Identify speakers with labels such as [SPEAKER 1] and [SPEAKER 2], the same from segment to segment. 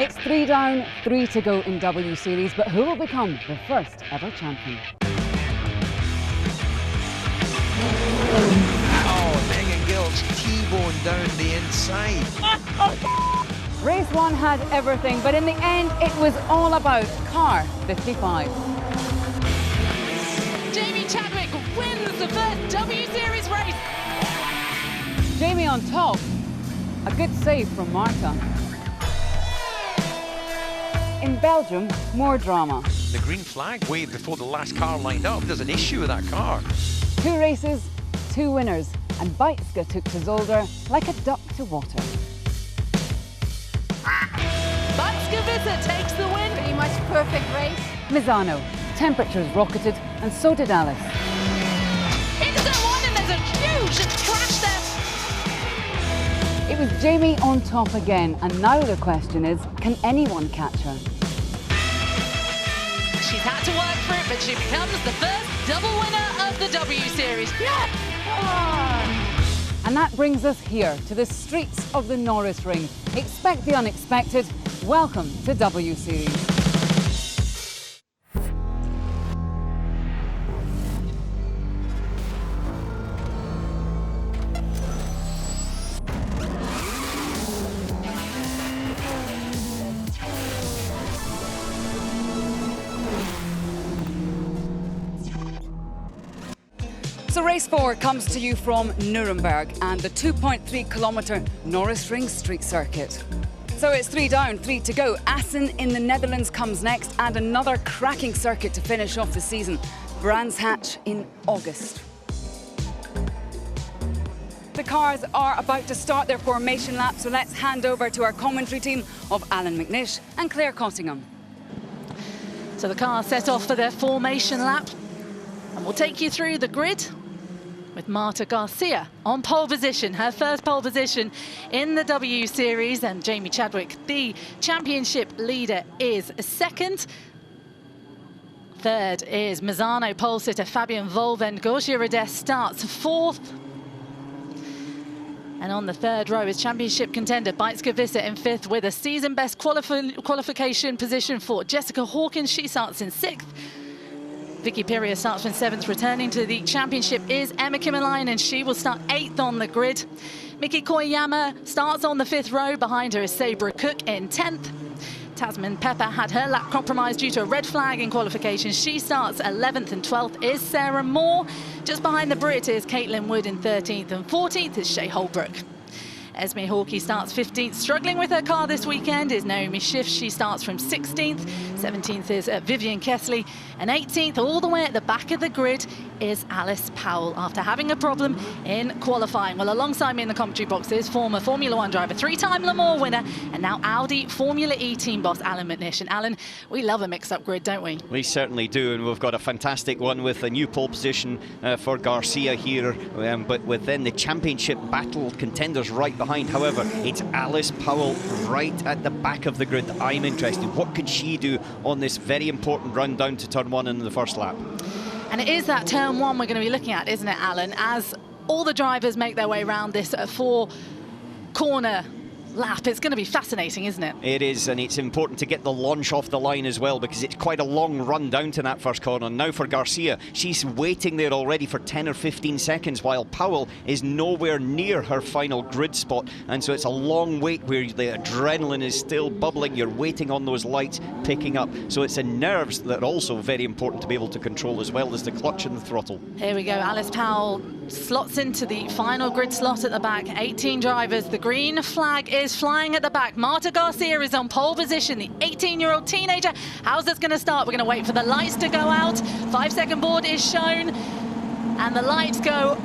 [SPEAKER 1] It's 3 down, 3 to go in W Series, but who will become the first ever champion?
[SPEAKER 2] Oh, Megan Gilch T-bone down the inside.
[SPEAKER 1] Race 1 had everything, but in the end, it was all about car 55.
[SPEAKER 3] Jamie Chadwick wins the first W Series race.
[SPEAKER 1] Jamie on top. A good save from Marta. In Belgium, more drama.
[SPEAKER 2] The green flag waved before the last car lined up. There's an issue with that car.
[SPEAKER 1] 2 races, 2 winners, and Beitske took to Zolder like a duck to water.
[SPEAKER 3] Beitske takes the win.
[SPEAKER 4] Pretty much perfect race.
[SPEAKER 1] Misano, temperatures rocketed, and so did Alice.
[SPEAKER 3] Into turn 1 and there's a huge crash there.
[SPEAKER 1] It was Jamie on top again, and now the question is, can anyone catch her?
[SPEAKER 3] She's had to work for it, but she becomes the first double winner of the W Series. Yeah!
[SPEAKER 1] And that brings us here to the streets of the Norisring. Expect the unexpected. Welcome to W Series. So race 4 comes to you from Nuremberg and the 2.3-kilometre Norisring street circuit. So it's 3 down, 3 to go. Assen in the Netherlands comes next, and another cracking circuit to finish off the season. Brands Hatch in August. The cars are about to start their formation lap, so let's hand over to our commentary team of Alan McNish and Claire Cottingham.
[SPEAKER 3] So the cars set off for their formation lap, and we'll take you through the grid with Marta Garcia on pole position, her first pole position in the W Series, and Jamie Chadwick, the championship leader, is second. Third is Misano pole sitter Fabian Volven. Dest starts fourth. And on the third row is championship contender Beitske in fifth, with a season best qualification position for Jessica Hawkins. She starts in sixth. Vicky starts in 7th. Returning to the championship is Emma Kimilainen, and she will start 8th on the grid. Miki Coyama starts on the 5th row. Behind her is Sabor in 10th. Tasman had her lap compromised due to a red flag in qualification. She starts 11th, and 12th is Sarah Moore. Just behind the Brit is Kaitlyn in 13th, and 14th is Shay Holbrook. Esme Hawky starts 15th. Struggling with her car this weekend is Naomi. She starts from 16th. 17th is Vivian, and 18th, all the way at the back of the grid, is Alice Powell, after having a problem in qualifying. Well, alongside me in the commentary box is former Formula 1 driver, 3-time Le Mans winner, and now Audi Formula E team boss Alan McNish. And Alan, we love a mix-up grid, don't we?
[SPEAKER 5] We certainly do, and we've got a fantastic one with a new pole position for Garcia here, but within the championship battle contenders right behind. However, it's Alice Powell right at the back of the grid. I'm interested. What could she do on this very important run down to turn 1 in the first lap?
[SPEAKER 3] And it is that turn 1 we're going to be looking at, isn't it, Alan? As all the drivers make their way around this 4-corner lap. It's going to be fascinating, isn't it?
[SPEAKER 5] It is, and it's important to get the launch off the line as well, because it's quite a long run down to that first corner. Now for Garcia, she's waiting there already for 10 or 15 seconds, while Powell is nowhere near her final grid spot, and so it's a long wait where the adrenaline is still bubbling. You're waiting on those lights picking up, so it's the nerves that are also very important to be able to control, as well as the clutch and the throttle.
[SPEAKER 3] Here we go. Alice Powell slots into the final grid slot at the back. 18 drivers. The green flag is flying at the back. Marta Garcia is on pole position, the 18-year-old teenager. How's this going to start? We're going to wait for the lights to go out. 5-second board is shown, and the lights go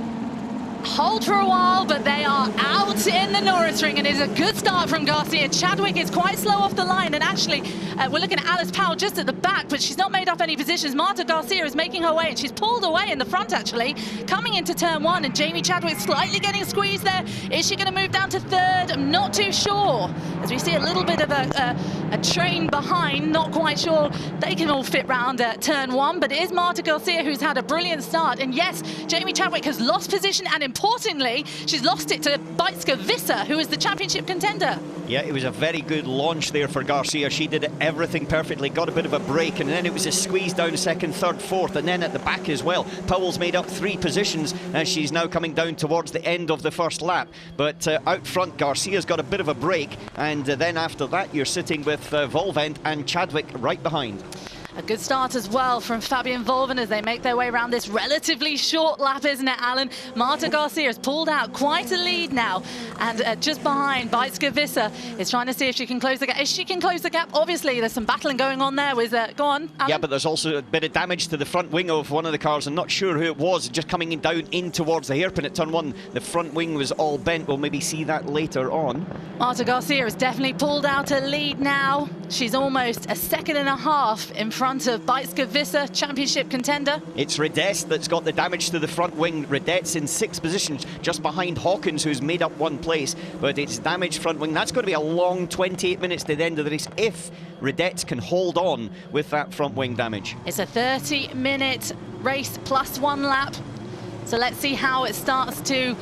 [SPEAKER 3] hold for a while, but they are out in the Norisring, and it's a good start from Garcia. Chadwick is quite slow off the line, and actually we're looking at Alice Powell just at the back, but she's not made up any positions. Marta Garcia is making her way, and she's pulled away in the front, actually, coming into turn 1, and Jamie Chadwick slightly getting squeezed there. Is she going to move down to 3rd? I'm not too sure, as we see a little bit of a train behind. Not quite sure they can all fit round turn 1, but it is Marta Garcia who's had a brilliant start, and yes, Jamie Chadwick has lost position and importantly, she's lost it to Beitske Visser, who is the championship contender.
[SPEAKER 5] Yeah, it was a very good launch there for Garcia. She did everything perfectly, got a bit of a break, and then it was a squeeze down second, third, fourth, and then at the back as well. Powell's made up 3 positions as she's now coming down towards the end of the first lap. But out front, Garcia's got a bit of a break, and then after that, you're sitting with Volvent and Chadwick right behind.
[SPEAKER 3] A good start as well from Fabbi and Volvent as they make their way around this relatively short lap, isn't it, Alan? Marta Garcia has pulled out quite a lead now, and just behind, Beitske Visser is trying to see if she can close the gap. If she can close the gap, obviously there's some battling going on there with, go on, Alan.
[SPEAKER 5] Yeah, but there's also a bit of damage to the front wing of one of the cars. I'm not sure who it was, just coming down in towards the hairpin at turn 1. The front wing was all bent. We'll maybe see that later on.
[SPEAKER 3] Marta Garcia has definitely pulled out a lead now. She's almost a second and a half in front of Beitske Visser, championship contender.
[SPEAKER 5] It's Dest that's got the damage to the front wing. Dest's in 6th position, just behind Hawkins, who's made up 1 place. But it's damaged front wing. That's going to be a long 28 minutes to the end of the race if Dest can hold on with that front wing damage.
[SPEAKER 3] It's a 30-minute race plus 1 lap. So let's see how it starts to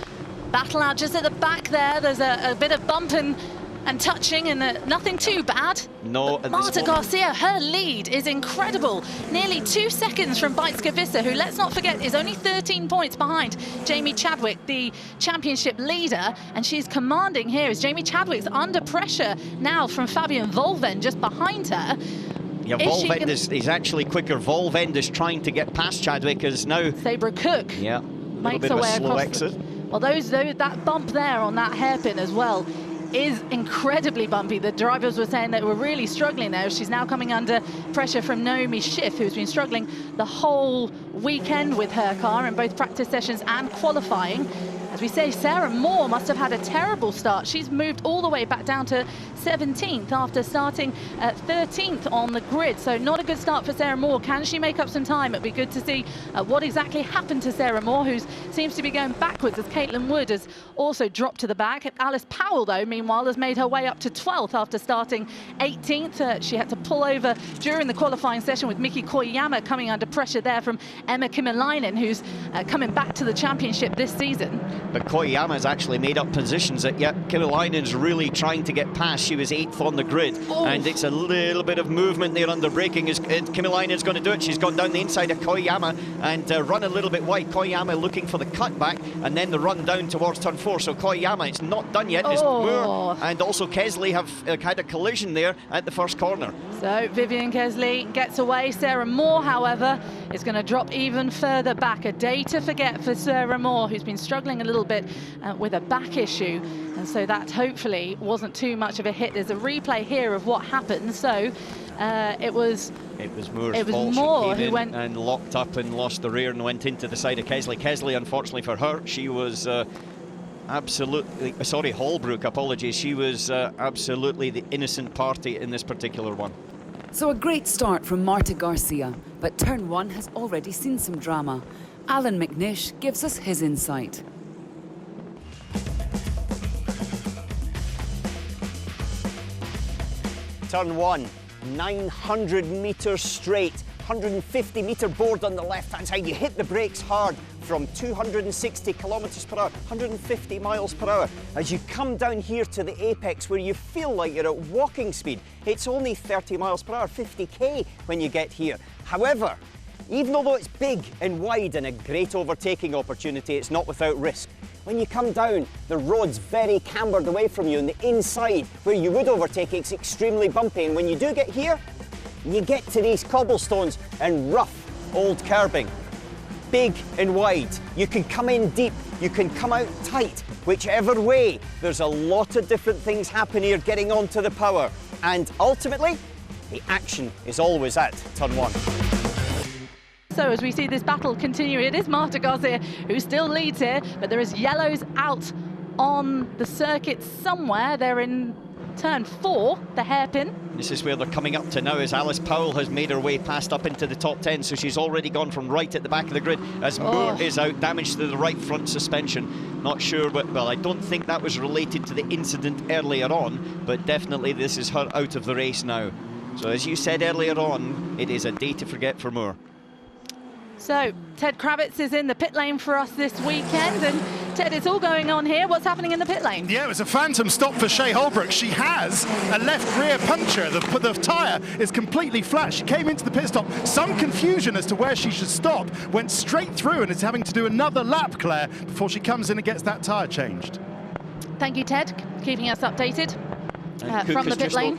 [SPEAKER 3] battle out. Just at the back there's a bit of bumping and touching, and nothing too bad.
[SPEAKER 5] No,
[SPEAKER 3] Marta Garcia, her lead is incredible. Nearly 2 seconds from Beitske Visser, who, let's not forget, is only 13 points behind Jamie Chadwick, the championship leader, and she's commanding here as Jamie Chadwick's under pressure now from Fabbi and Volvent just behind her.
[SPEAKER 5] Yeah, Volvent is actually quicker. Volvent is trying to get past Chadwick as now.
[SPEAKER 3] Sabor Cook
[SPEAKER 5] makes her way slow exit.
[SPEAKER 3] Well, that bump there on that hairpin as well is incredibly bumpy. The drivers were saying they were really struggling there. She's now coming under pressure from Naomi Schiff, who's been struggling the whole weekend with her car in both practice sessions and qualifying. As we say, Sarah Moore must have had a terrible start. She's moved all the way back down to 17th after starting at 13th on the grid. So not a good start for Sarah Moore. Can she make up some time? It'd be good to see what exactly happened to Sarah Moore, who seems to be going backwards as Kaitlyn Wood has also dropped to the back. Alice Powell, though, meanwhile, has made her way up to 12th after starting 18th. She had to pull over during the qualifying session with Miki Koyama coming under pressure there from Emma Kimilainen, who's coming back to the championship this season.
[SPEAKER 5] But Koyama's actually made up positions that, Kimilainen's really trying to get past. She was 8th on the grid, and it's a little bit of movement there under braking. Kimilainen's going to do it. She's gone down the inside of Coyama and run a little bit wide. Koyama looking for the cutback, and then the run down towards turn 4. So Coyama, it's not done yet. It's Moore and also Kesley have had a collision there at the first corner.
[SPEAKER 3] So Vivian Kesley gets away. Sarah Moore, however, is going to drop even further back. A day to forget for Sarah Moore, who's been struggling a little bit with a back issue, and so that hopefully wasn't too much of a hit. There's a replay here of what happened. So it was Moore's fault. Moore who went
[SPEAKER 5] and locked up and lost the rear and went into the side of Kesley. Kesley, unfortunately for her, she was absolutely, sorry, Holbrook, apologies. She was absolutely the innocent party in this particular one.
[SPEAKER 1] So a great start from Marta Garcia, but turn 1 has already seen some drama. Alan McNish gives us his insight.
[SPEAKER 4] Turn 1, 900 metres straight, 150 metre board on the left-hand side. You hit the brakes hard from 260 kilometres per hour, 150 miles per hour. As you come down here to the apex where you feel like you're at walking speed, it's only 30 miles per hour, 50k when you get here. However, even though it's big and wide and a great overtaking opportunity, it's not without risk. When you come down, the road's very cambered away from you, and the inside, where you would overtake, it's extremely bumpy. And when you do get here, you get to these cobblestones and rough old curbing. Big and wide. You can come in deep, you can come out tight. Whichever way, there's a lot of different things happen here getting onto the power. And ultimately, the action is always at turn 1.
[SPEAKER 3] So as we see this battle continue, it is Marta Garcia who still leads here, but there is yellows out on the circuit somewhere. They're in turn 4, the hairpin.
[SPEAKER 5] This is where they're coming up to now, as Alice Powell has made her way past up into the top 10, so she's already gone from right at the back of the grid as Moore is out, damage to the right front suspension. Not sure, but well, I don't think that was related to the incident earlier on, but definitely this is her out of the race now. So as you said earlier on, it is a day to forget for Moore.
[SPEAKER 3] So Ted Kravitz is in the pit lane for us this weekend, and Ted, it's all going on here. What's happening in the pit lane?
[SPEAKER 6] Yeah, it was a phantom stop for Shay Holbrook. She has a left rear puncture. The tyre is completely flat. She came into the pit stop. Some confusion as to where she should stop. Went straight through and is having to do another lap, Claire, before she comes in and gets that tyre changed.
[SPEAKER 3] Thank you, Ted, keeping us updated from the pit lane.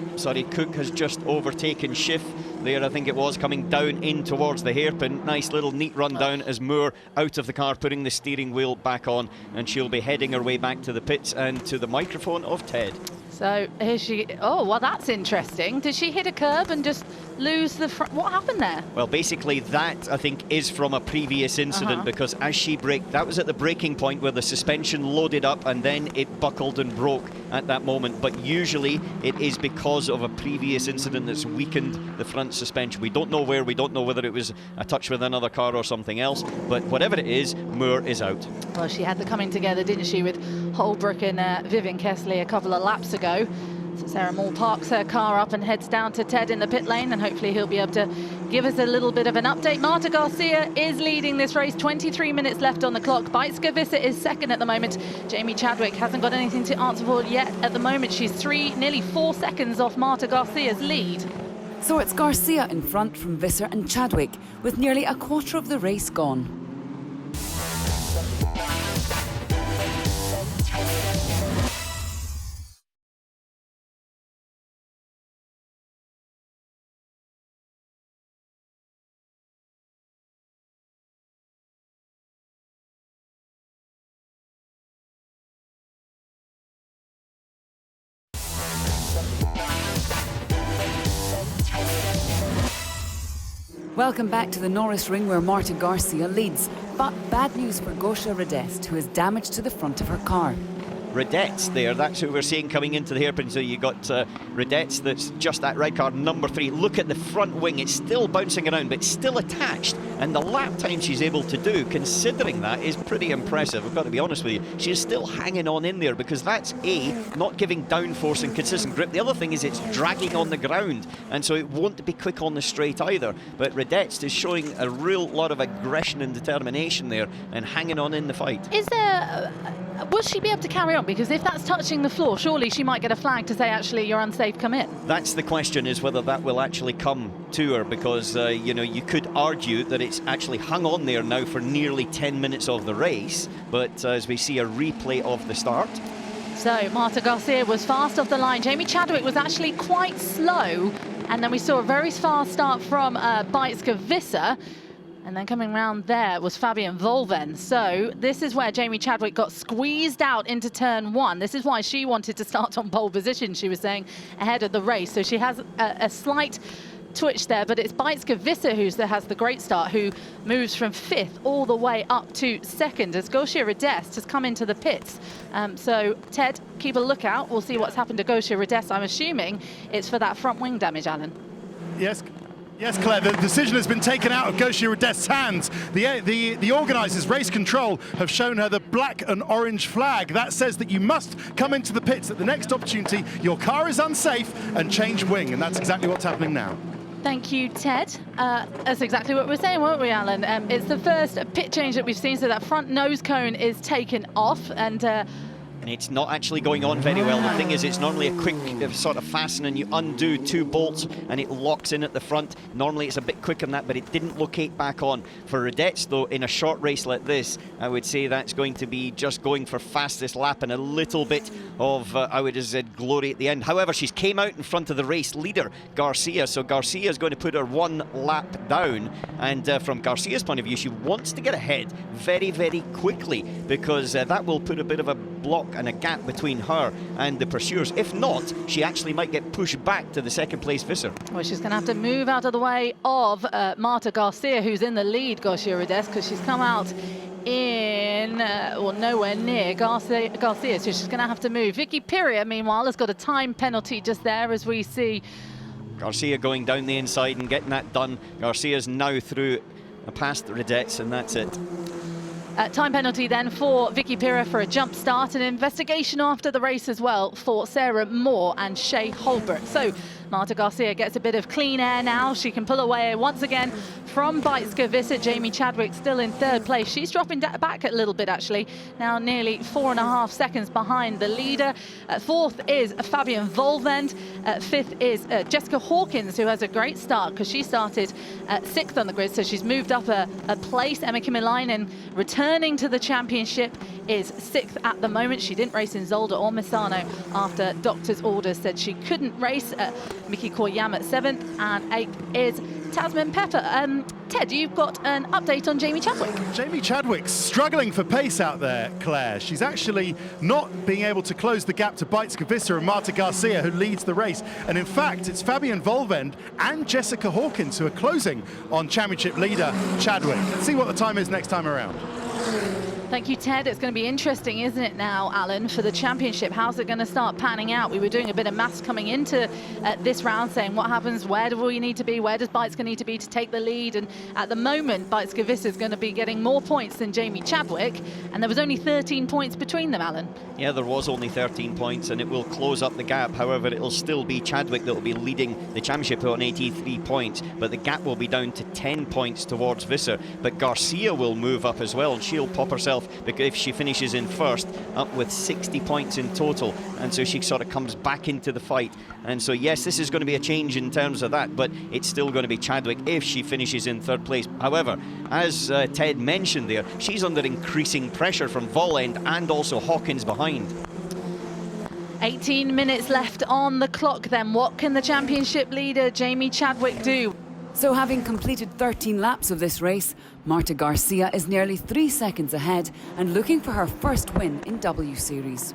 [SPEAKER 5] Cook has just overtaken Schiff there, I think it was, coming down in towards the hairpin. Nice little neat run down as Moore out of the car, putting the steering wheel back on, and she'll be heading her way back to the pits and to the microphone of Ted.
[SPEAKER 3] So here she, oh, well, that's interesting. Did she hit a curb and just lose the front? What happened there?
[SPEAKER 5] Well, basically that, I think, is from a previous incident, because as she braked, that was at the braking point where the suspension loaded up and then it buckled and broke at that moment. But usually it is because of a previous incident that's weakened the front suspension. We don't know where, we don't know whether it was a touch with another car or something else, but whatever it is, Moore is out.
[SPEAKER 3] Well, she had the coming together, didn't she, with Holbrook and Vivian Kessley a couple of laps ago. So Sarah Moore parks her car up and heads down to Ted in the pit lane, and hopefully he'll be able to give us a little bit of an update. Marta Garcia is leading this race, 23 minutes left on the clock. Bajtska is second at the moment. Jamie Chadwick hasn't got anything to answer for yet at the moment. She's nearly 4 seconds off Marta Garcia's lead.
[SPEAKER 1] So it's Garcia in front from Visser and Chadwick, with nearly a quarter of the race gone. Welcome back to the Norisring, where Marta Garcia leads. But bad news for Gosha Radest, who has damage to the front of her car.
[SPEAKER 5] Radetz there, that's who we're seeing coming into the hairpin. So you got Radetz, that's just at red car number 3. Look at the front wing, it's still bouncing around, but it's still attached. And the lap time she's able to do, considering that, is pretty impressive. I've got to be honest with you. She's still hanging on in there, because that's A, not giving downforce and consistent grip. The other thing is it's dragging on the ground, and so it won't be quick on the straight either. But Radetz is showing a real lot of aggression and determination there, and hanging on in the fight.
[SPEAKER 3] Is there... will she be able to carry on? Because if that's touching the floor, surely she might get a flag to say, actually, you're unsafe, come in.
[SPEAKER 5] That's the question, is whether that will actually come to her, because, you know, you could argue that it's actually hung on there now for nearly 10 minutes of the race, but as we see a replay of the start.
[SPEAKER 3] So Marta Garcia was fast off the line. Jamie Chadwick was actually quite slow, and then we saw a very fast start from Bajtska. And then coming round there was Fabbi and Volven. So this is where Jamie Chadwick got squeezed out into turn 1. This is why she wanted to start on pole position, she was saying, ahead of the race. So she has a slight twitch there, but it's Bajtska who has the great start, who moves from 5th all the way up to 2nd as Gosha Radest has come into the pits. So Ted, keep a lookout. We'll see what's happened to Gosha Radest. I'm assuming it's for that front wing damage, Alan.
[SPEAKER 6] Yes, Claire, the decision has been taken out of Gosha Radest's hands. The organisers, Race Control, have shown her the black and orange flag. That says that you must come into the pits at the next opportunity. Your car is unsafe, and change wing, and that's exactly what's happening now.
[SPEAKER 3] Thank you, Ted. That's exactly what we're saying, weren't we, Alan? It's the first pit change that we've seen, so that front nose cone is taken off, and
[SPEAKER 5] it's not actually going on very well. The thing is, it's normally a quick sort of fasten, and you undo 2 bolts and it locks in at the front. Normally it's a bit quicker than that, but it didn't locate back on. For Radetz, though, in a short race like this, I would say that's going to be just going for fastest lap and a little bit of, I would have said, glory at the end. However, she's came out in front of the race leader, Garcia, so Garcia is going to put her 1 lap down. And from Garcia's point of view, she wants to get ahead very, very quickly, because that will put a bit of a block and a gap between her and the pursuers. If not, she actually might get pushed back to the 2nd place Visser.
[SPEAKER 3] Well, she's going to have to move out of the way of Marta Garcia, who's in the lead, Gosha Radest, because she's come out in, or nowhere near Garcia, so she's going to have to move. Vicky Piria, meanwhile, has got a time penalty just there, as we see.
[SPEAKER 5] Garcia going down the inside and getting that done. Garcia's now through past Radetz, and that's it.
[SPEAKER 3] Time penalty then for Vicky Piria for a jump start, and investigation after the race as well for Sarah Moore and Shay Holbrook. So Marta Garcia gets a bit of clean air now. She can pull away once again from Bijtske-Visser. Jamie Chadwick still in third place. She's dropping back a little bit, actually. Now nearly 4.5 seconds behind the leader. Fourth is Fabian Volvend. Fifth is Jessica Hawkins, who has a great start because she started sixth on the grid, so she's moved up a place. Emma Kimilainen, returning to the championship, is sixth at the moment. She didn't race in Zolder or Misano after doctor's orders said she couldn't race. Miki Coyama at seventh, and eighth is Tasman Pepper. Ted, you've got an update on Jamie Chadwick.
[SPEAKER 6] Jamie Chadwick's struggling for pace out there, Claire. She's actually not being able to close the gap to Bijtske-Visser and Marta Garcia, who leads the race. And in fact, it's Fabian Volvend and Jessica Hawkins who are closing on championship leader Chadwick. Let's see what the time is next time around.
[SPEAKER 3] Thank you, Ted. It's going to be interesting, isn't it now, Alan, for the championship? How's it going to start panning out? We were doing a bit of maths coming into this round, saying what happens, where do we need to be, where does Bijtske need to be to take the lead? And at the moment, Bijtske-Visser is going to be getting more points than Jamie Chadwick, and there was only 13 points between them, Alan. Yeah,
[SPEAKER 5] there was only 13 points, and it will close up the gap. However, it'll still be Chadwick that will be leading the championship on 83 points, but the gap will be down to 10 points towards Visser. But Garcia will move up as well, and she'll pop herself, because if she finishes in first, up with 60 points in total, and so she sort of comes back into the fight. And so yes, this is going to be a change in terms of that, but it's still going to be Chadwick if she finishes in third place. However, as Ted mentioned there, she's under increasing pressure from Volvend and also Hawkins behind.
[SPEAKER 3] 18 minutes left on the clock then. What can the championship leader Jamie Chadwick do?
[SPEAKER 1] So having completed 13 laps of this race, Marta Garcia is nearly 3 seconds ahead and looking for her first win in W Series.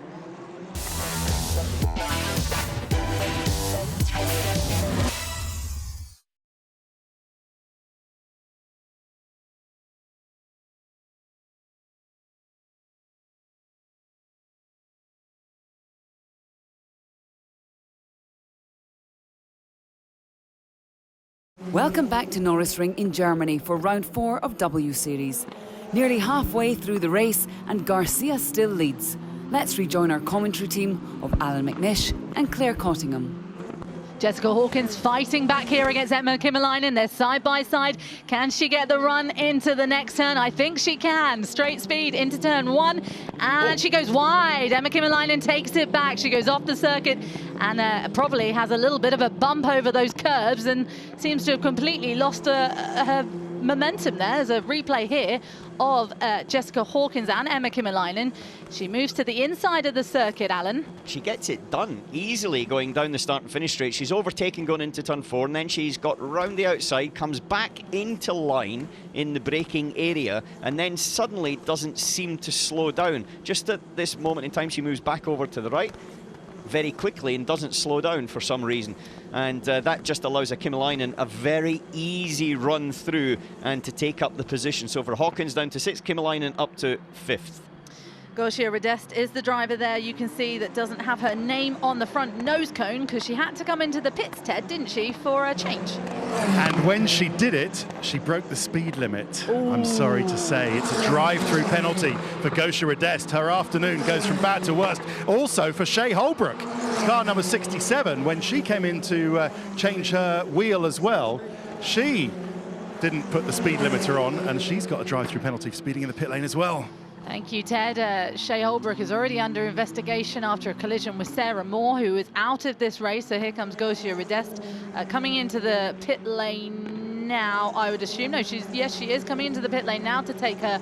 [SPEAKER 1] Welcome back to Norisring in Germany for round 4 of W Series. Nearly halfway through the race and Garcia still leads. Let's rejoin our commentary team of Alan McNish and Claire Cottingham.
[SPEAKER 3] Jessica Hawkins fighting back here against Emma Kimilainen. They're side by side. Can she get the run into the next turn? I think she can. Straight speed into turn 1, and she goes wide. Emma Kimilainen takes it back. She goes off the circuit and probably has a little bit of a bump over those curbs and seems to have completely lost her momentum there. There's a replay here of Jessica Hawkins and Emma Kimilainen. She moves to the inside of the circuit, Alan.
[SPEAKER 5] She gets it done easily going down the start and finish straight. She's overtaken going into turn 4, and then she's got round the outside, comes back into line in the braking area, and then suddenly doesn't seem to slow down. Just at this moment in time, she moves back over to the right very quickly and doesn't slow down for some reason, and that just allows Kimilainen a very easy run through and to take up the position. So for Hawkins down to 6th, Kimilainen up to 5th.
[SPEAKER 3] Shira Dest is the driver there. You can see that doesn't have her name on the front nose cone because she had to come into the pits, Ted, didn't she, for a change?
[SPEAKER 6] And when she did it, she broke the speed limit. Ooh. I'm sorry to say. It's a drive-through penalty for Shira Dest. Her afternoon goes from bad to worst. Also for Shay Holbrook, car number 67, when she came in to change her wheel as well, she didn't put the speed limiter on, and she's got a drive-through penalty for speeding in the pit lane as well.
[SPEAKER 3] Thank you, Ted. Shay Holbrook is already under investigation after a collision with Sarah Moore, who is out of this race. So here comes Shira Dest coming into the pit lane now, I would assume. No, she is coming into the pit lane now to take her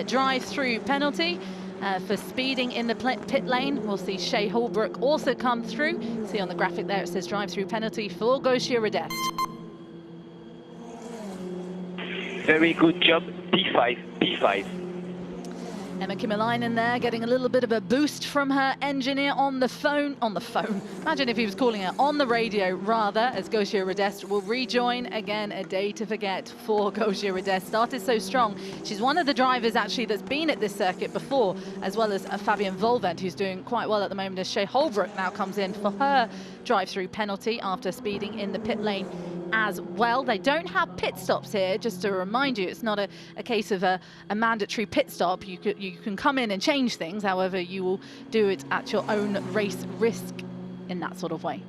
[SPEAKER 3] drive-through penalty for speeding in the pit lane. We'll see Shay Holbrook also come through. See on the graphic there, it says drive-through penalty for Shira Dest.
[SPEAKER 7] Very good job, P5, P5.
[SPEAKER 3] Emma Kimilainen there getting a little bit of a boost from her engineer on the phone. Imagine if he was calling her on the radio rather, as Shira Dest will rejoin again. A day to forget for Shira Dest. Started so strong. She's one of the drivers actually that's been at this circuit before, as well as Fabian Volvend, who's doing quite well at the moment, as Shay Holbrook now comes in for her drive-through penalty after speeding in the pit lane as well. They don't have pit stops here, just to remind you. It's not a case of a mandatory pit stop. You can come in and change things, however you will do it at your own race risk in that sort of way.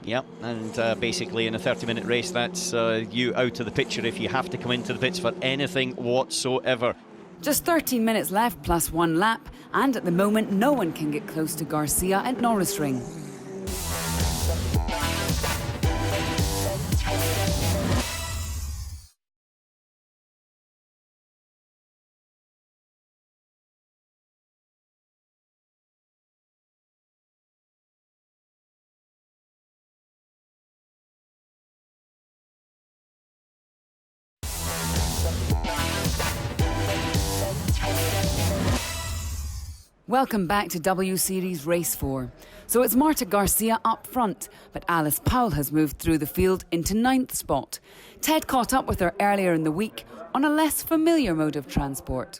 [SPEAKER 5] Yep, and basically in a 30-minute race, that's you out of the picture if you have to come into the pits for anything whatsoever.
[SPEAKER 1] Just 13 minutes left plus 1 lap, and at the moment no one can get close to Garcia at Norisring. Welcome back to W Series Race 4. So it's Marta Garcia up front, but Alice Powell has moved through the field into 9th spot. Ted caught up with her earlier in the week on a less familiar mode of transport.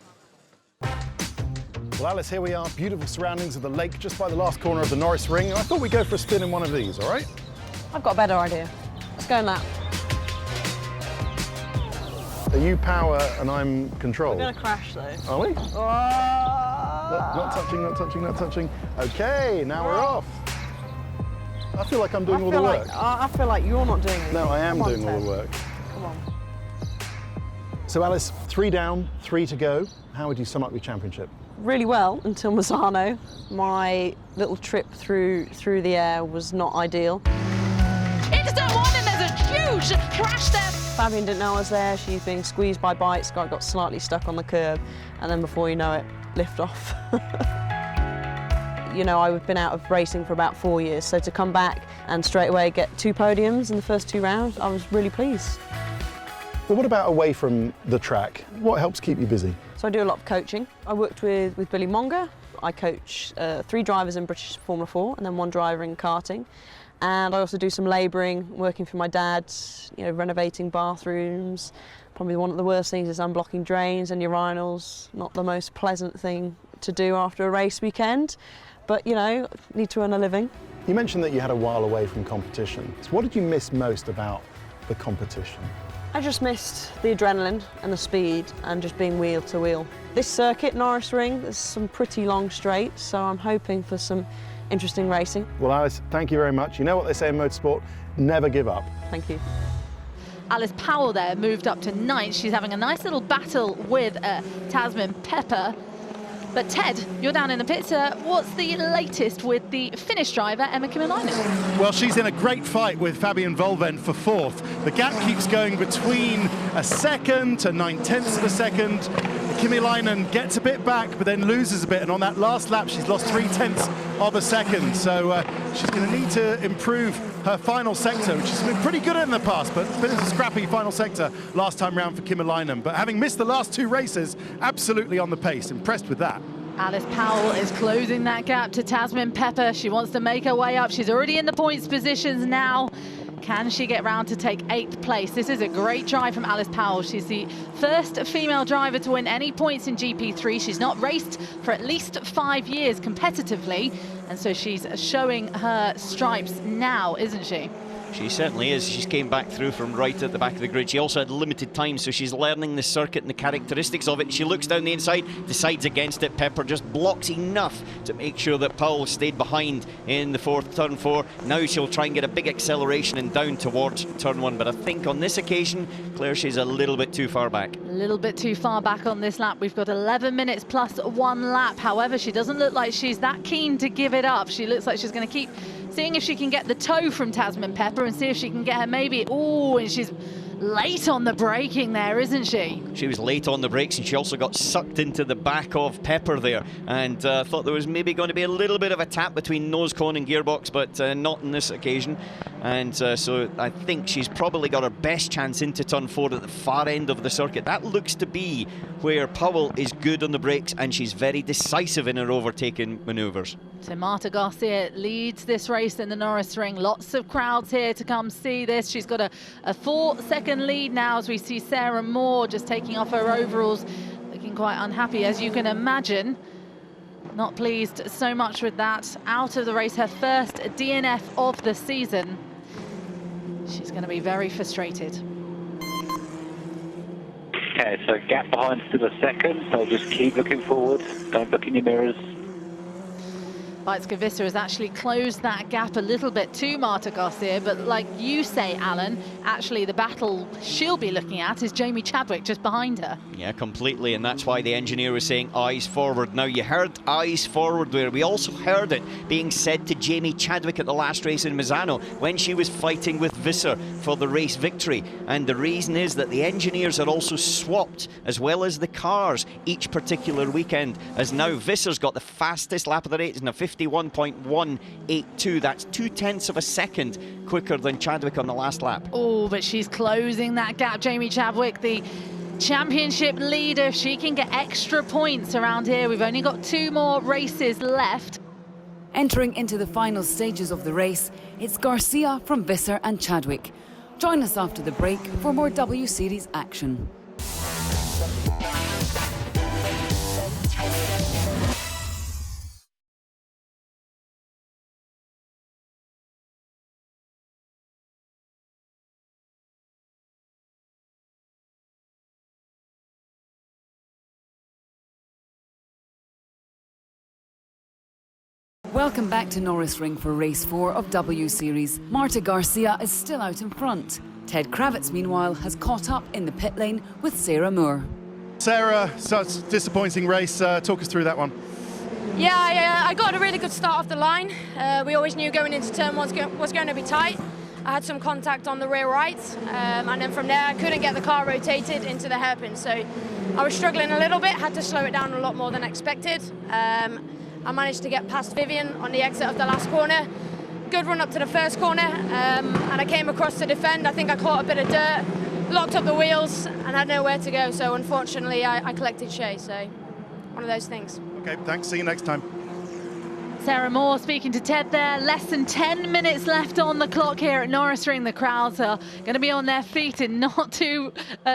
[SPEAKER 6] Well, Alice, here we are, beautiful surroundings of the lake just by the last corner of the Norisring. I thought we'd go for a spin in one of these, all right?
[SPEAKER 8] I've got a better idea. Let's go in that.
[SPEAKER 6] Are you power and I'm control?
[SPEAKER 8] We're going to crash though.
[SPEAKER 6] Are we?
[SPEAKER 8] Oh.
[SPEAKER 6] Not touching, not touching, not touching. Okay, now we're off. I feel like I'm doing all the work.
[SPEAKER 8] I feel like you're not doing anything.
[SPEAKER 6] No, I am doing all the work.
[SPEAKER 8] Come on.
[SPEAKER 6] So Alice, 3 down, 3 to go. How would you sum up your championship?
[SPEAKER 8] Really well until Misano. My little trip through the air was not ideal.
[SPEAKER 3] Into turn 1 and there's a huge crash there.
[SPEAKER 8] Fabian didn't know I was there. She's being squeezed by bikes. Guy got slightly stuck on the curb, and then before you know it, lift off. You know, I've been out of racing for about 4 years, so to come back and straight away get 2 podiums in the first 2 rounds, I was really pleased.
[SPEAKER 6] Well, what about away from the track? What helps keep you busy?
[SPEAKER 8] So I do a lot of coaching. I worked with Billy Monger. I coach 3 drivers in British Formula 4 and then 1 driver in karting. And I also do some labouring, working for my dad, you know, renovating bathrooms. Probably one of the worst things is unblocking drains and urinals. Not the most pleasant thing to do after a race weekend, but, you know, need to earn a living.
[SPEAKER 6] You mentioned that you had a while away from competition. So what did you miss most about the competition?
[SPEAKER 8] I just missed the adrenaline and the speed and just being wheel to wheel. This circuit, Norisring, there's some pretty long straights, so I'm hoping for some interesting racing.
[SPEAKER 6] Well, Alice, thank you very much. You know what they say in motorsport, never give up.
[SPEAKER 8] Thank you.
[SPEAKER 3] Alice Powell there moved up to 9th. She's having a nice little battle with Tasman Pepper. But Ted, you're down in the pits. What's the latest with the Finnish driver, Emma Kimilainen?
[SPEAKER 6] Well, she's in a great fight with Fabbi and Volven for 4th. The gap keeps going between a second to 9/10ths of a second. Kimilainen gets a bit back, but then loses a bit. And on that last lap, she's lost 3/10ths of a second. So she's going to need to improve her final sector, which has been pretty good in the past, but a bit of a scrappy final sector last time round for Kimilainen. But having missed the last 2 races, absolutely on the pace. Impressed with that.
[SPEAKER 3] Alice Powell is closing that gap to Tasman Pepper. She wants to make her way up. She's already in the points positions now. Can she get round to take 8th place? This is a great drive from Alice Powell. She's the first female driver to win any points in GP3. She's not raced for at least 5 years competitively, and so she's showing her stripes now, isn't she?
[SPEAKER 5] She certainly is. She came back through from right at the back of the grid. She also had limited time, so she's learning the circuit and the characteristics of it. She looks down the inside, decides against it. Pepper just blocks enough to make sure that Powell stayed behind in the 4th turn 4. Now she'll try and get a big acceleration and down towards turn 1. But I think on this occasion, Claire, she's a little bit too far back.
[SPEAKER 3] A little bit too far back on this lap. We've got 11 minutes plus 1 lap. However, she doesn't look like she's that keen to give it up. She looks like she's going to keep seeing if she can get the toe from Tasman Pepper and see if she can get her maybe. Oh, and she's late on the braking there, isn't she?
[SPEAKER 5] She was late on the brakes, and she also got sucked into the back of Pepper there, and thought there was maybe going to be a little bit of a tap between nose cone and gearbox, but not on this occasion. And so I think she's probably got her best chance into turn 4 at the far end of the circuit. That looks to be where Powell is good on the brakes, and she's very decisive in her overtaking manoeuvres.
[SPEAKER 3] So Marta Garcia leads this race in the Norisring. Lots of crowds here to come see this. She's got a 4-second lead now as we see Sarah Moore just taking off her overalls, looking quite unhappy, as you can imagine. Not pleased so much with that. Out of the race, her first DNF of the season. She's going to be very frustrated.
[SPEAKER 7] Okay, so gap behind still a second, so just keep looking forward. Don't look in your mirrors.
[SPEAKER 3] Visser has actually closed that gap a little bit to Marta Garcia, but like you say, Alan, actually the battle she'll be looking at is Jamie Chadwick just behind her.
[SPEAKER 5] Yeah, completely, and that's why the engineer was saying eyes forward. Now, you heard eyes forward there. We also heard it being said to Jamie Chadwick at the last race in Misano when she was fighting with Visser for the race victory. And the reason is that the engineers are also swapped, as well as the cars, each particular weekend, as now Visser's got the fastest lap of the race in a 51.182. That's 0.2 of a second quicker than Chadwick on the last lap.
[SPEAKER 3] Oh, but she's closing that gap, Jamie Chadwick, the championship leader. She can get extra points around here. We've only got 2 more races left.
[SPEAKER 1] Entering into the final stages of the race, it's Garcia from Visser and Chadwick. Join us after the break for more W Series action. Welcome back to Norisring for race 4 of W Series. Marta Garcia is still out in front. Ted Kravitz, meanwhile, has caught up in the pit lane with Sarah Moore.
[SPEAKER 6] Sarah, such a disappointing race. Talk us through that one.
[SPEAKER 9] Yeah, I got a really good start off the line. We always knew going into turn 1 was going to be tight. I had some contact on the rear right, and then from there I couldn't get the car rotated into the hairpin. So I was struggling a little bit, had to slow it down a lot more than expected. I managed to get past Vivian on the exit of the last corner. Good run up to the first corner, and I came across to defend. I think I caught a bit of dirt, locked up the wheels, and had nowhere to go. So unfortunately, I collected Shay. So one of those things.
[SPEAKER 6] Okay, thanks. See you next time.
[SPEAKER 3] Sarah Moore speaking to Ted there. Less than 10 minutes left on the clock here at Norisring. The crowds are going to be on their feet in not too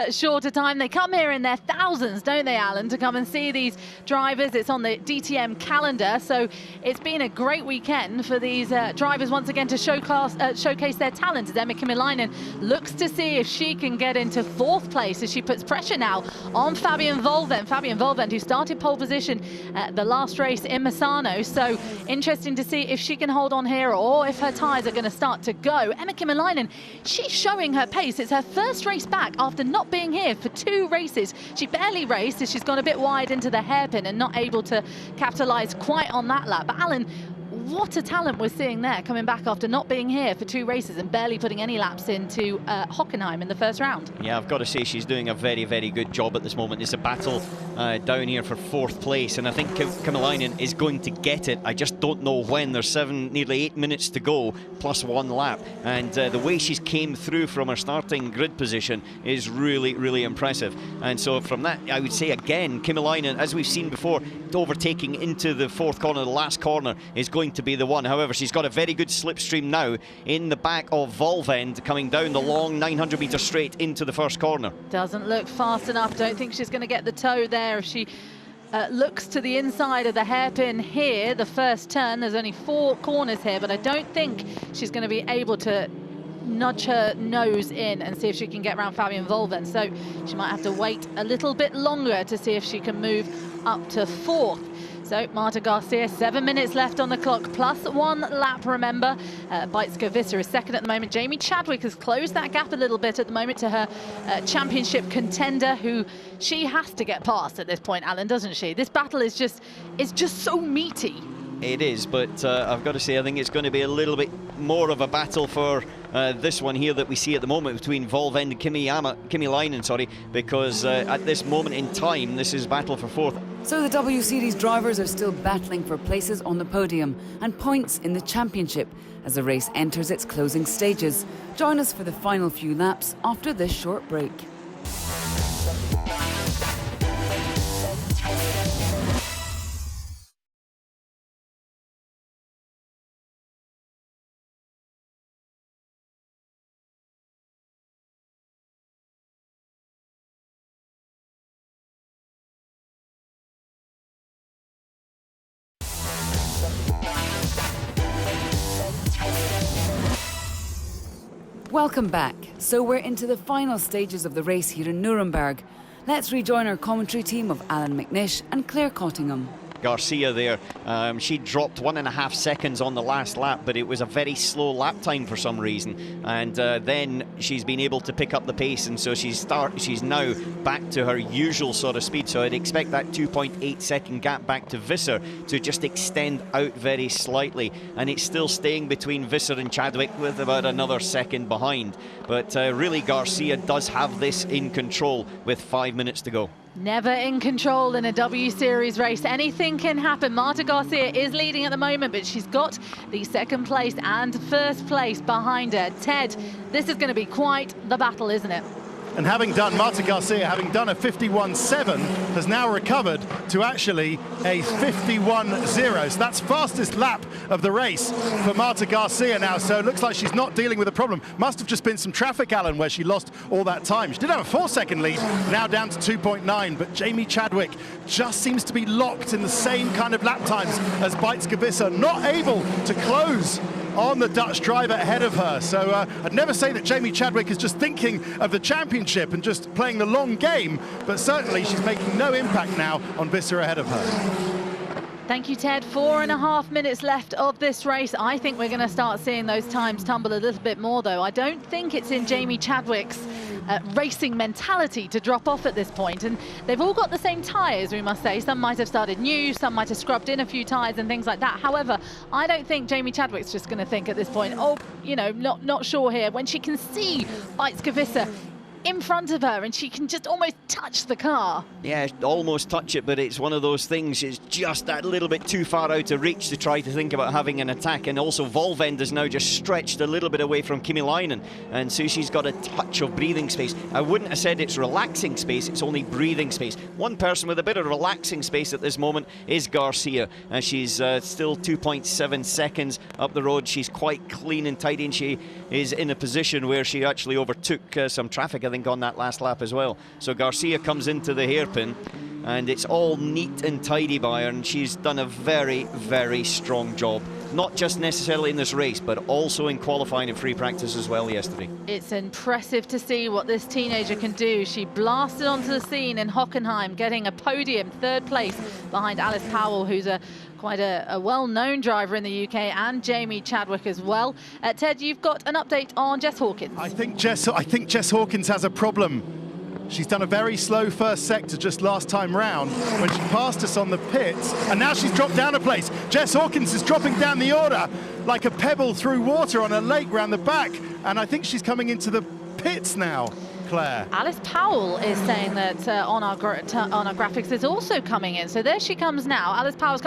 [SPEAKER 3] short a time. They come here in their thousands, don't they, Alan, to come and see these drivers. It's on the DTM calendar, so it's been a great weekend for these drivers once again to showcase their talent. As Emma Kimilainen looks to see if she can get into 4th place as she puts pressure now on Fabbi and Volvent, who started pole position at the last race in Misano. So interesting to see if she can hold on here or if her tyres are going to start to go. Emma Kimilainen, she's showing her pace. It's her first race back after not being here for 2 races. She barely raced as she's gone a bit wide into the hairpin and not able to capitalise quite on that lap. But Alan, what a talent we're seeing there, coming back after not being here for 2 races and barely putting any laps into Hockenheim in the first round. Yeah,
[SPEAKER 5] I've got to say she's doing a very, very good job at this moment. It's a battle down here for 4th place, and I think Kimilainen is going to get it. I just don't know when. There's nearly 8 minutes to go, plus 1 lap, and the way she's came through from her starting grid position is really, really impressive. And so from that, I would say again, Kimilainen, as we've seen before, overtaking into the 4th corner, the last corner, is going to be the one. However, she's got a very good slipstream now in the back of Volvend, coming down the long 900-metre straight into the 1st corner.
[SPEAKER 3] Doesn't look fast enough. Don't think she's going to get the toe there if she looks to the inside of the hairpin here. The first turn, there's only 4 corners here, but I don't think she's going to be able to nudge her nose in and see if she can get around Fabbi and Volvent. So she might have to wait a little bit longer to see if she can move up to 4th. So Marta Garcia, 7 minutes left on the clock, plus 1 lap, remember. Visser is 2nd at the moment. Jamie Chadwick has closed that gap a little bit at the moment to her championship contender, who she has to get past at this point, Alan, doesn't she? This battle is just so meaty.
[SPEAKER 5] It is, but I've got to say, I think it's going to be a little bit more of a battle for this one here that we see at the moment between Volvend and Kimilainen, because at this moment in time, this is battle for 4th.
[SPEAKER 1] So the W Series drivers are still battling for places on the podium and points in the championship as the race enters its closing stages. Join us for the final few laps after this short break. Welcome back. So we're into the final stages of the race here in Nuremberg. Let's rejoin our commentary team of Alan McNish and Claire Cottingham.
[SPEAKER 5] Garcia there. She dropped 1.5 seconds on the last lap, but it was a very slow lap time for some reason. And then she's been able to pick up the pace, and so she's now back to her usual sort of speed. So I'd expect that 2.8 second gap back to Visser to just extend out very slightly. And it's still staying between Visser and Chadwick with about another second behind. But really, Garcia does have this in control with 5 minutes to go.
[SPEAKER 3] Never in control in a W Series race. Anything can happen. Marta Garcia is leading at the moment, but she's got the second place and first place behind her. Ted, this is going to be quite the battle, isn't it?
[SPEAKER 6] And Marta Garcia, having done a 51.7, has now recovered to actually a 51.0. So that's fastest lap of the race for Marta Garcia now. So it looks like she's not dealing with a problem. Must have just been some traffic, Alan, where she lost all that time. She did have a 4-second lead, now down to 2.9. But Jamie Chadwick just seems to be locked in the same kind of lap times as Bijtske Visser, not able to close on the Dutch driver ahead of her. So I'd never say that Jamie Chadwick is just thinking of the championship and just playing the long game, but certainly she's making no impact now on Visser ahead of her.
[SPEAKER 3] Thank you, Ted. 4.5 minutes left of this race. I think we're going to start seeing those times tumble a little bit more, though. I don't think it's in Jamie Chadwick's racing mentality to drop off at this point. And they've all got the same tyres, we must say. Some might have started new, some might have scrubbed in a few tyres and things like that. However, I don't think Jamie Chadwick's just going to think at this point, oh, you know, not sure here, when she can see Bijtske Visser in front of her and she can just almost touch the car.
[SPEAKER 5] Yeah, almost touch it, but it's one of those things, it's just that little bit too far out of reach to try to think about having an attack. And also Volvend is now just stretched a little bit away from Kimilainen, and so she's got a touch of breathing space. I wouldn't have said it's relaxing space, it's only breathing space. One person with a bit of relaxing space at this moment is Garcia, and she's still 2.7 seconds up the road. She's quite clean and tidy, and she is in a position where she actually overtook some traffic, I think, on that last lap as well. So Garcia comes into the hairpin, and it's all neat and tidy by her, and she's done a very, very strong job. Not just necessarily in this race, but also in qualifying and free practice as well yesterday.
[SPEAKER 3] It's impressive to see what this teenager can do. She blasted onto the scene in Hockenheim, getting a podium, third place behind Alice Powell, who's quite a well-known driver in the UK, and Jamie Chadwick as well. Ted, you've got an update on Jess Hawkins.
[SPEAKER 6] I think Jess Hawkins has a problem. She's done a very slow first sector just last time round when she passed us on the pits, and now she's dropped down a place. Jess Hawkins is dropping down the order like a pebble through water on a lake round the back, and I think she's coming into the pits now. Claire.
[SPEAKER 3] Alice Powell is saying that on our graphics is also coming in. So there she comes now. Alice Powell's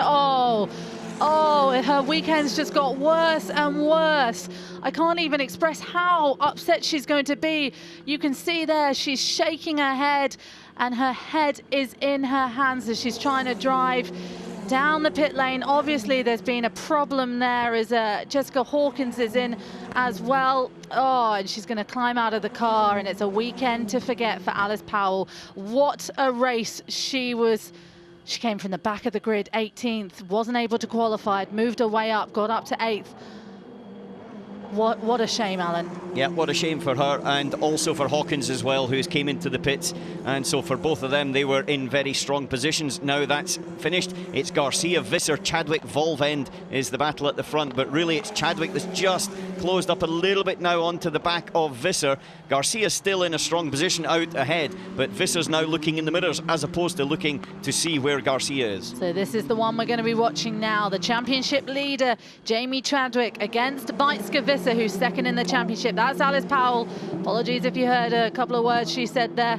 [SPEAKER 3] her weekend's just got worse and worse. I can't even express how upset she's going to be. You can see there she's shaking her head, and her head is in her hands as she's trying to drive down the pit lane. Obviously there's been a problem there as Jessica Hawkins is in as well. Oh, and she's going to climb out of the car, and it's a weekend to forget for Alice Powell. What a race she was. She came from the back of the grid, 18th, wasn't able to qualify, moved her way up, got up to 8th. What a shame, Alan.
[SPEAKER 5] Yeah, what a shame for her, and also for Hawkins as well, who came into the pits. And so for both of them, they were in very strong positions. Now that's finished. It's Garcia, Visser, Chadwick, Volvend is the battle at the front, but really it's Chadwick that's just closed up a little bit now onto the back of Visser. Garcia's still in a strong position out ahead, but Visser's now looking in the mirrors as opposed to looking to see where Garcia is.
[SPEAKER 3] So this is the one we're going to be watching now. The championship leader, Jamie Chadwick, against Bijtske Visser, who's second in the championship. That's Alice Powell. Apologies if you heard a couple of words she said there,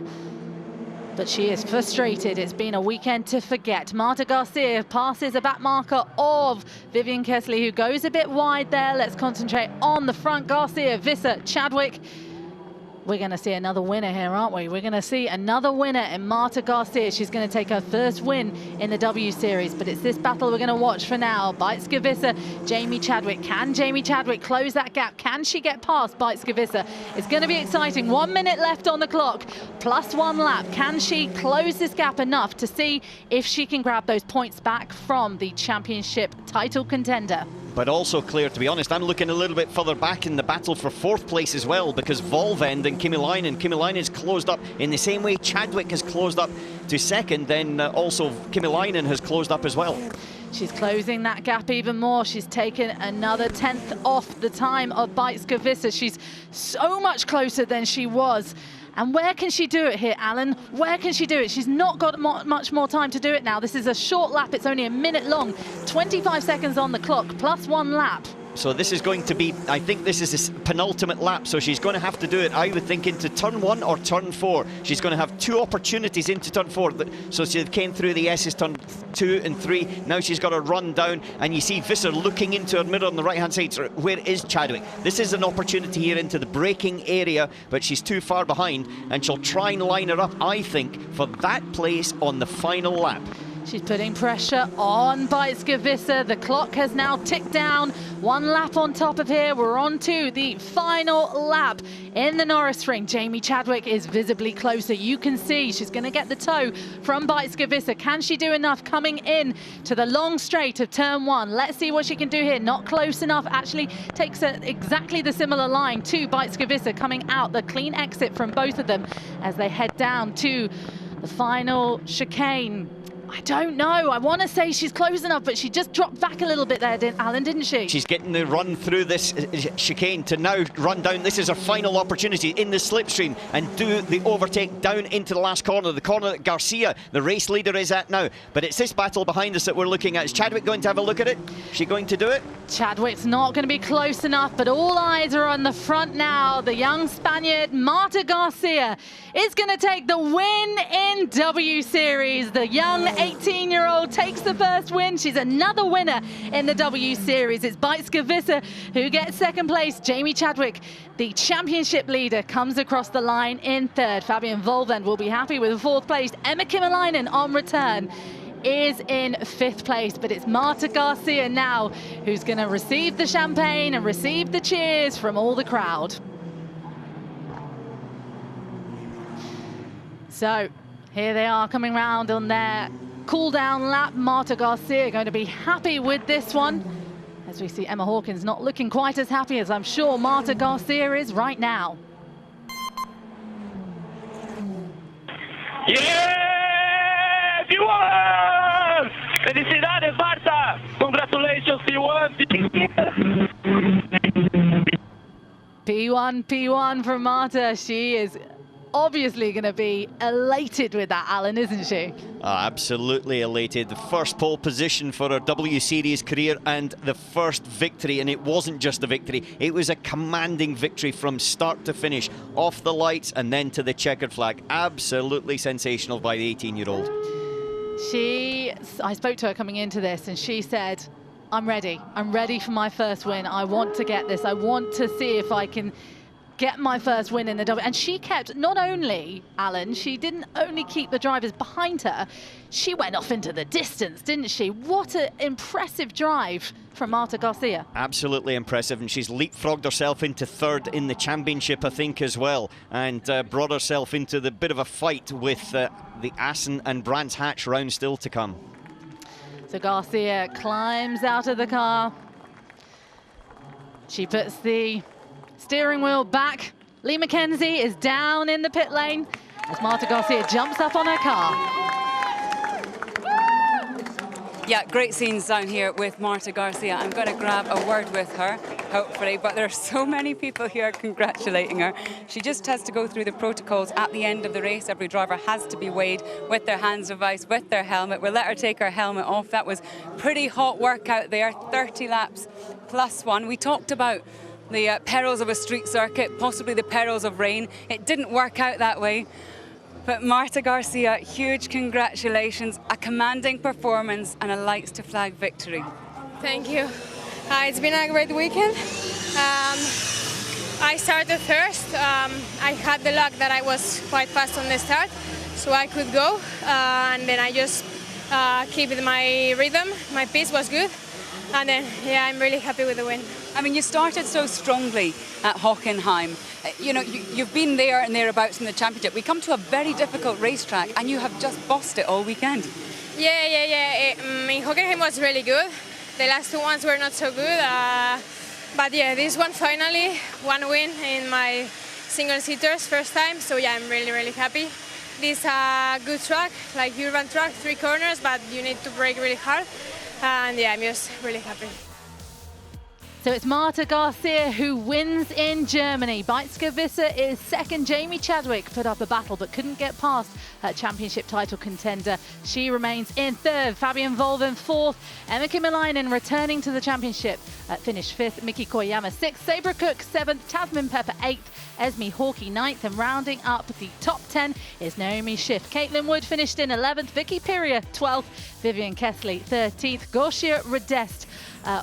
[SPEAKER 3] but she is frustrated. It's been a weekend to forget. Marta Garcia passes a back marker of Vivian Kessley, who goes a bit wide there. Let's concentrate on the front. Garcia, Visser, Chadwick. We're going to see another winner here, aren't we? We're going to see another winner in Marta Garcia. She's going to take her first win in the W Series, but it's this battle we're going to watch for now. Bijtske Visser, Jamie Chadwick. Can Jamie Chadwick close that gap? Can she get past Bijtske Visser? It's going to be exciting. 1 minute left on the clock, plus 1 lap. Can she close this gap enough to see if she can grab those points back from the championship title contender?
[SPEAKER 5] But also, Claire, to be honest, I'm looking a little bit further back in the battle for 4th place as well, because Volvend and Kimilainen's closed up in the same way Chadwick has closed up to 2nd, then also Kimilainen has closed up as well.
[SPEAKER 3] She's closing that gap even more. She's taken another 10th off the time of Bijtske-Visser. She's so much closer than she was. And where can she do it here, Alan? Where can she do it? She's not got much more time to do it now. This is a short lap. It's only a minute long. 25 seconds on the clock, plus 1 lap.
[SPEAKER 5] So this is going to be, I think this is a penultimate lap, so she's going to have to do it, I would think, into turn 1 or turn 4. She's going to have 2 opportunities into turn 4. So she came through the S's turn 2 and 3. Now she's got to run down, and you see Visser looking into her mirror on the right-hand side. So where is Chadwick? This is an opportunity here into the braking area, but she's too far behind, and she'll try and line her up, I think, for that place on the final lap.
[SPEAKER 3] She's putting pressure on Bijtske-Visser. The clock has now ticked down. 1 lap on top of here. We're on to the final lap in the Norisring. Jamie Chadwick is visibly closer. You can see she's going to get the toe from Bijtske-Visser. Can she do enough coming in to the long straight of turn 1? Let's see what she can do here. Not close enough. Actually takes exactly the similar line to Bijtske-Visser coming out. The clean exit from both of them as they head down to the final chicane. I don't know. I want to say she's close enough, but she just dropped back a little bit there, Alan, didn't she?
[SPEAKER 5] She's getting the run through this chicane to now run down. This is her final opportunity in the slipstream and do the overtake down into the last corner, the corner that Garcia, the race leader, is at now. But it's this battle behind us that we're looking at. Is Chadwick going to have a look at it? Is she going to do it?
[SPEAKER 3] Chadwick's not going to be close enough, but all eyes are on the front now. The young Spaniard, Marta Garcia, is going to take the win in W Series. The young 18-year-old takes the first win. She's another winner in the W Series. It's Bijtske-Visser who gets 2nd place. Jamie Chadwick, the championship leader, comes across the line in 3rd. Fabian Volvend will be happy with 4th place. Emma Kimilainen on return is in 5th place, but it's Marta Garcia now who's going to receive the champagne and receive the cheers from all the crowd. So here they are coming round on their cool-down lap. Marta Garcia going to be happy with this one, as we see Emma Hawkins not looking quite as happy as I'm sure Marta Garcia is right now.
[SPEAKER 7] Yeah! You won! Felicidades, Marta! Congratulations, you won!
[SPEAKER 3] P1 from Marta. She is obviously going to be elated with that, Alan, isn't she?
[SPEAKER 5] Absolutely elated. The first pole position for her W Series career and the first victory, and it wasn't just a victory, it was a commanding victory from start to finish, off the lights and then to the checkered flag. Absolutely sensational by the 18-year-old.
[SPEAKER 3] I spoke to her coming into this and she said, I'm ready for my first win. I want to get this. I want to see if I can get my first win in the W. And she kept, not only, Alan, she didn't only keep the drivers behind her, she went off into the distance, didn't she? What an impressive drive from Marta Garcia.
[SPEAKER 5] Absolutely impressive, and she's leapfrogged herself into 3rd in the championship, I think, as well, and brought herself into the bit of a fight with the Assen and Brands Hatch round still to come.
[SPEAKER 3] So Garcia climbs out of the car. She puts the steering wheel back. Lee McKenzie is down in the pit lane as Marta Garcia jumps up on her car.
[SPEAKER 1] Yeah, great scenes down here with Marta Garcia. I'm going to grab a word with her, hopefully, but there are so many people here congratulating her. She just has to go through the protocols at the end of the race. Every driver has to be weighed with their hands device, with their helmet. We'll let her take her helmet off. That was pretty hot work out there, 30 laps plus 1. We talked about the perils of a street circuit, possibly the perils of rain. It didn't work out that way. But Marta Garcia, huge congratulations, a commanding performance and a lights to flag victory.
[SPEAKER 9] Thank you. It's been a great weekend. I started first. I had the luck that I was quite fast on the start, so I could go. And then I just keep my rhythm. My pace was good. And then, yeah, I'm really happy with the win.
[SPEAKER 1] I mean, you started so strongly at Hockenheim. You know, you've been there and thereabouts in the championship. We come to a very difficult racetrack and you have just bossed it all weekend.
[SPEAKER 9] Yeah. Hockenheim was really good. The last two ones were not so good, but yeah, this one finally, one win in my single-seaters first time, so yeah, I'm really, really happy. This is a good track, like urban track, 3 corners, but you need to brake really hard, and yeah, I'm just really happy.
[SPEAKER 3] So it's Marta Garcia who wins in Germany. Bikes-Gewissen is second. Jamie Chadwick put up a battle but couldn't get past her championship title contender. She remains in third. Fabian Volven fourth. Emma Kimilainen returning to the championship finished fifth. Miki Coyama sixth. Sabor Cook seventh. Tasman Pepper eighth. Esme Hawky ninth. And rounding up the top 10 is Naomi Schiff. Kaitlyn Wood finished in 11th. Vicky Piria 12th. Vivian Kessley 13th. Gosia Redest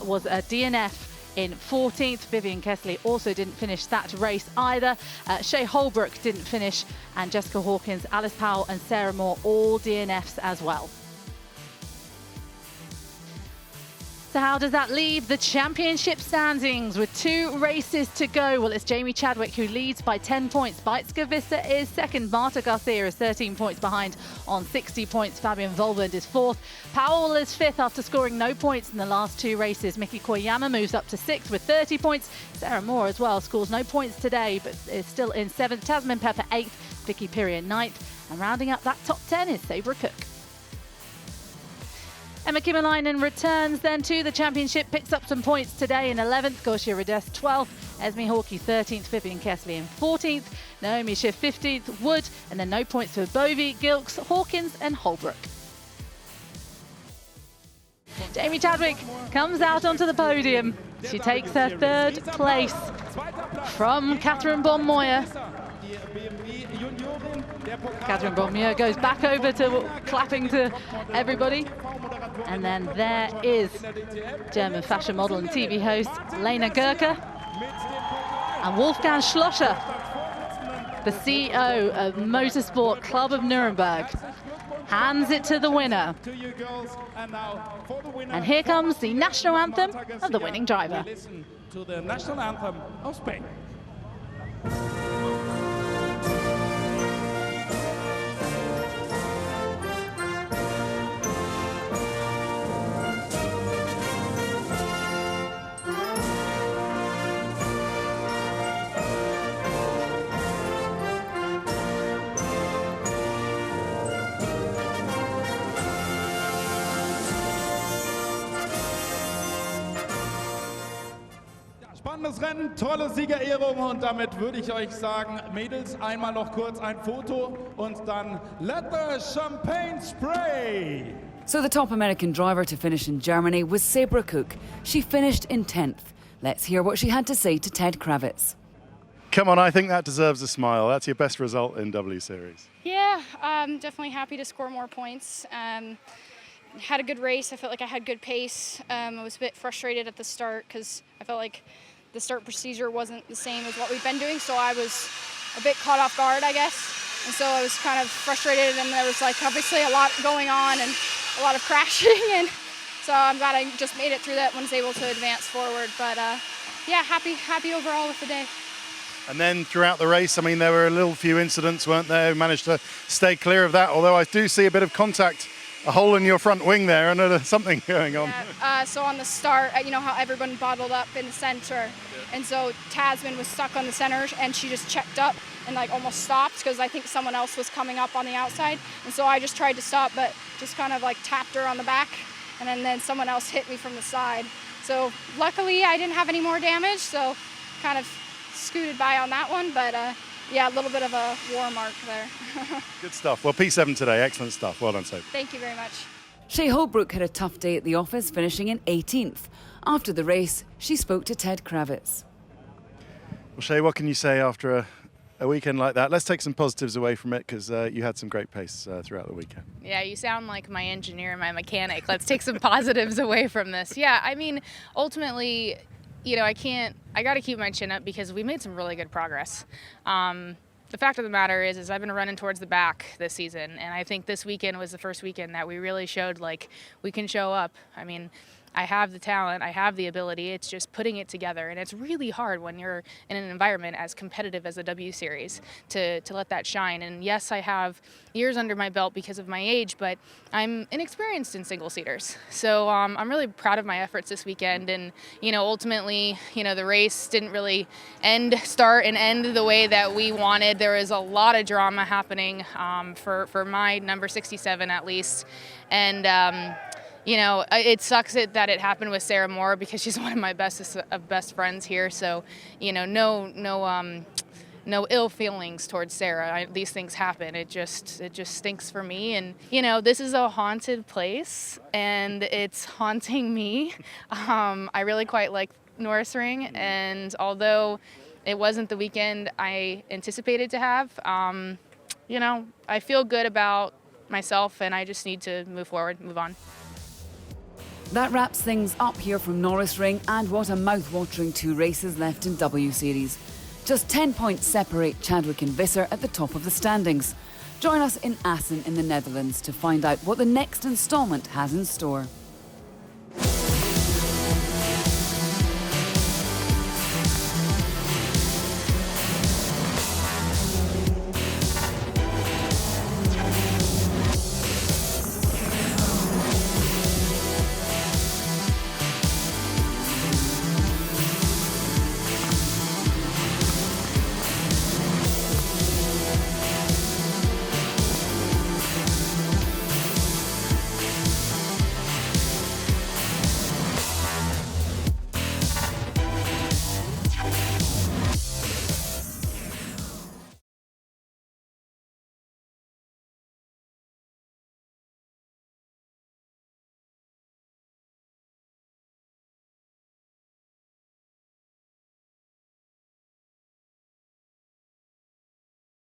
[SPEAKER 3] was a DNF in 14th. Vivian Kessley also didn't finish that race either. Shay Holbrook didn't finish, and Jessica Hawkins, Alice Powell and Sarah Moore all DNFs as well. So how does that leave the championship standings with 2 races to go? Well, it's Jamie Chadwick who leads by 10 points. Bikes-Gewissen is second. Marta Garcia is 13 points behind on 60 points. Fabian Volvend is fourth. Powell is fifth after scoring no points in the last 2 races. Miki Koyama moves up to sixth with 30 points. Sarah Moore as well scores no points today, but is still in seventh. Tasman Pepper eighth. Vicky Piria ninth. And rounding up that top 10 is Sabor Cook. Emma Kimilainen returns then to the championship, picks up some points today in 11th, Gosia Redest 12th, Esme Hawky 13th, Vivian Kessley in 14th, Naomi Schiff 15th, Wood, and then no points for Bovey, Gilks, Hawkins and Holbrook. Jamie Chadwick comes out onto the podium. She takes her 3rd place from Catherine Bonmoyer. Catherine Bonmoyer goes back over to clapping to everybody. And then there is German fashion model and TV host Lena Gerke and Wolfgang Schlosser, the CEO of Motorsport Club of Nuremberg, hands it to the winner. And here comes the national anthem of the winning driver.
[SPEAKER 10] Listen to the national anthem of Spain. Spannendes Rennen, tolle Siegerehrung und damit würde ich euch sagen, Mädels, einmal noch kurz ein Foto und dann let the champagne spray!
[SPEAKER 1] So the top American driver to finish in Germany was Sabor Cook. She finished in 10th. Let's hear what she had to say to Ted Kravitz.
[SPEAKER 6] Come on, I think that deserves a smile. That's your best result in W Series.
[SPEAKER 9] Yeah, I'm definitely happy to score more points. Had a good race. I felt like I had good pace. I was a bit frustrated at the start because I felt like the start procedure wasn't the same as what we've been doing, so I was a bit caught off guard, I guess. And so I was kind of frustrated, and there was like obviously a lot going on and a lot of crashing, and so I'm glad I just made it through that and was able to advance forward. But yeah, happy overall with the day.
[SPEAKER 6] And then throughout the race, I mean, there were a little few incidents, weren't there? We managed to stay clear of that, although I do see a bit of contact, a hole in your front wing there, and something going on.
[SPEAKER 9] Yeah, so on the start, you know how everyone bottled up in the center, and so Tasman was stuck on the center, and she just checked up and like almost stopped because I think someone else was coming up on the outside, and so I just tried to stop, but just kind of like tapped her on the back, and then someone else hit me from the side. So luckily I didn't have any more damage, so kind of scooted by on that one, but yeah, a little bit of a war mark there.
[SPEAKER 6] Good stuff. Well, P7 today. Excellent stuff. Well done, Sophie.
[SPEAKER 9] Thank you very much.
[SPEAKER 1] Shay Holbrook had a tough day at the office, finishing in 18th. After the race, she spoke to Ted Kravitz.
[SPEAKER 6] Well, Shay, what can you say after a weekend like that? Let's take some positives away from it, because you had some great pace throughout the weekend.
[SPEAKER 11] Yeah, you sound like my engineer and my mechanic. Let's take some positives away from this. Yeah, I mean, ultimately, you know, I got to keep my chin up because we made some really good progress. The fact of the matter is I've been running towards the back this season, and I think this weekend was the first weekend that we really showed, like, we can show up. I mean, I have the talent, I have the ability, it's just putting it together. And it's really hard when you're in an environment as competitive as the W Series to let that shine. And yes, I have years under my belt because of my age, but I'm inexperienced in single-seaters. So I'm really proud of my efforts this weekend. And, ultimately, the race didn't really start and end the way that we wanted. There was a lot of drama happening for my number 67 at least. And it sucks that it happened with Sarah Moore because she's one of my best friends here. So, no ill feelings towards Sarah. These things happen. It just stinks for me. And, this is a haunted place and it's haunting me. I really quite like Norisring, and although it wasn't the weekend I anticipated to have, I feel good about myself and I just need to move forward, move on.
[SPEAKER 1] That wraps things up here from Norisring, and what a mouth-watering 2 races left in W Series. Just 10 points separate Chadwick and Visser at the top of the standings. Join us in Assen in the Netherlands to find out what the next instalment has in store.